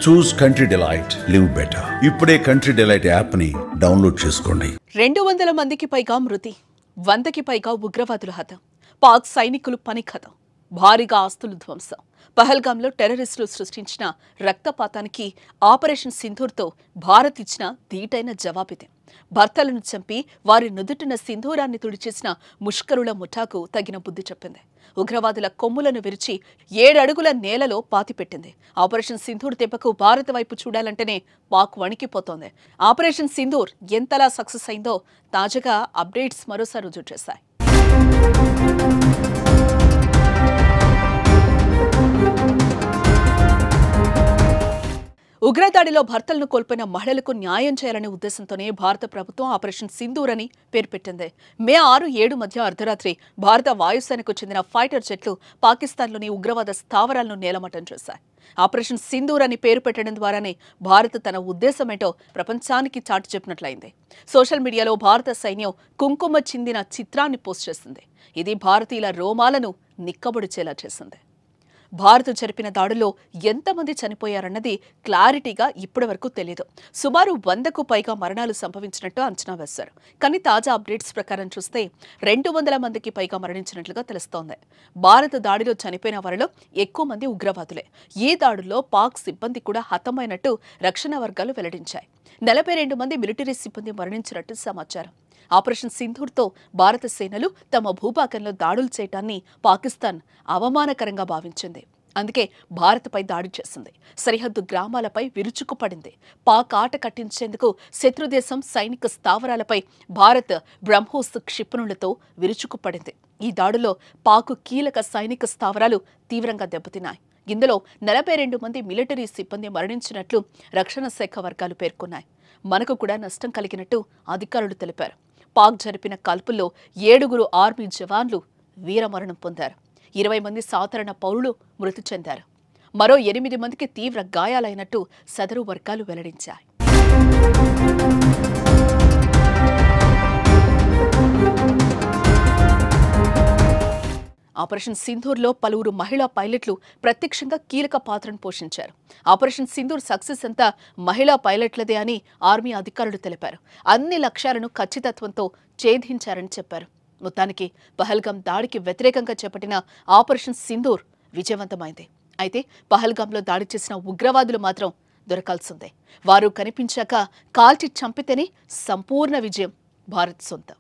చూస్ country delight, live better. ఇప్పుడే country delight app ని download చేసుకోండి. 200 మందికి పైగా మృతి, 100కి పైగా ఉగ్రవాదుల హతం, పాక్ సైనికులు పనిఖతం, భారీగా ఆస్తులు ధ్వంసం. పహల్గాంలో టెర్రరిస్టులు సృష్టించిన రక్తపాతానికి ఆపరేషన్ సింధూర్తో భారత్ ఇచ్చిన ధీటైన జవాబిదే. భర్తలను చంపి వారి నుదుటిన సింధూరాన్ని తుడిచేసిన ముష్కరుల ముఠాకు తగిన బుద్ధి చెప్పింది. ఉగ్రవాదుల కొమ్ములను విరిచి 7 అడుగుల నేలలో పాతిపెట్టింది. ఆపరేషన్ సింధూర్ దెబ్బకు భారత్ వైపు చూడాలంటేనే పాక్ వణికిపోతోంది. ఆపరేషన్ సింధూర్ ఎంతలా సక్సెస్ అయిందో తాజాగా అప్డేట్స్ మరోసారి రుజువు చేశాయి. ఉగ్రదాడిలో భర్తలను కోల్పోయిన మహిళలకు న్యాయం చేయాలనే ఉద్దేశంతోనే భారత ప్రభుత్వం ఆపరేషన్ సింధూర్ అని పేరు పెట్టింది. మే 6-7 మధ్య అర్ధరాత్రి భారత వాయుసేనకు చెందిన ఫైటర్ జెట్లు పాకిస్తాన్లోని ఉగ్రవాద స్థావరాలను నేలమట్టం చేశాయి. ఆపరేషన్ సింధూర్ అని పేరు పెట్టడం ద్వారానే భారత్ తన ఉద్దేశమేంటో ప్రపంచానికి చాటి చెప్పినట్లయింది. సోషల్ మీడియాలో భారత సైన్యం కుంకుమ చిందిన చిత్రాన్ని పోస్ట్ చేసింది. ఇది భారతీయుల రోమాలను నిక్కబొడిచేలా చేసింది. భారత్ జరిపిన దాడుల్లో ఎంతమంది చనిపోయారన్నది క్లారిటీగా ఇప్పటివరకు తెలియదు. సుమారు 100కు పైగా మరణాలు సంభవించినట్టు అంచనా వేశారు. కానీ తాజా అప్డేట్స్ ప్రకారం చూస్తే 200 మందికి పైగా మరణించినట్లుగా తెలుస్తోంది. భారత దాడిలో చనిపోయిన వారిలో ఎక్కువ మంది ఉగ్రవాదులే. ఈ దాడుల్లో పాక్ సిబ్బంది కూడా హతమైనట్టు రక్షణ వర్గాలు వెల్లడించాయి. 42 మంది మిలిటరీ సిబ్బంది మరణించినట్టు సమాచారం. ఆపరేషన్ సింధూర్తో భారత సేనలు తమ భూభాగంలో దాడులు చేయటాన్ని పాకిస్తాన్ అవమానకరంగా భావించింది. అందుకే భారత్పై దాడి చేసింది. సరిహద్దు గ్రామాలపై విరుచుకుపడింది. పాక్ ఆట కట్టించేందుకు శత్రుదేశం సైనిక స్థావరాలపై భారత్ బ్రహ్మోస్ క్షిపణులతో విరుచుకుపడింది. ఈ దాడులో పాక్ కీలక సైనిక స్థావరాలు తీవ్రంగా దెబ్బతిన్నాయి. ఇందులో 42 మంది మిలిటరీ సిబ్బంది మరణించినట్లు రక్షణ శాఖ వర్గాలు పేర్కొన్నాయి. మనకు కూడా నష్టం కలిగినట్టు అధికారులు తెలిపారు. పాక్ జరిపిన కాల్పుల్లో 7 ఆర్మీ జవాన్లు వీరమరణం పొందారు. 20 మంది సాధారణ పౌరులు మృతి చెందారు. మరో 8 మందికి తీవ్ర గాయాలైనట్టు సదరు వర్గాలు వెల్లడించాయి. ఆపరేషన్ సింధూర్లో పలువురు మహిళా పైలట్లు ప్రత్యక్షంగా కీలక పాత్రను పోషించారు. ఆపరేషన్ సింధూర్ సక్సెస్ అంతా మహిళా పైలట్లదే అని ఆర్మీ అధికారులు తెలిపారు. అన్ని లక్ష్యాలను ఖచ్చితత్వంతో ఛేదించారని చెప్పారు. మొత్తానికి పహల్గాం దాడికి వ్యతిరేకంగా చేపట్టిన ఆపరేషన్ సింధూర్ విజయవంతమైంది. అయితే పహల్గాంలో దాడి చేసిన ఉగ్రవాదులు మాత్రం దొరకాల్సిందే. వారు కనిపించాక కాల్చి చంపితేనే సంపూర్ణ విజయం భారత్ సొంతం.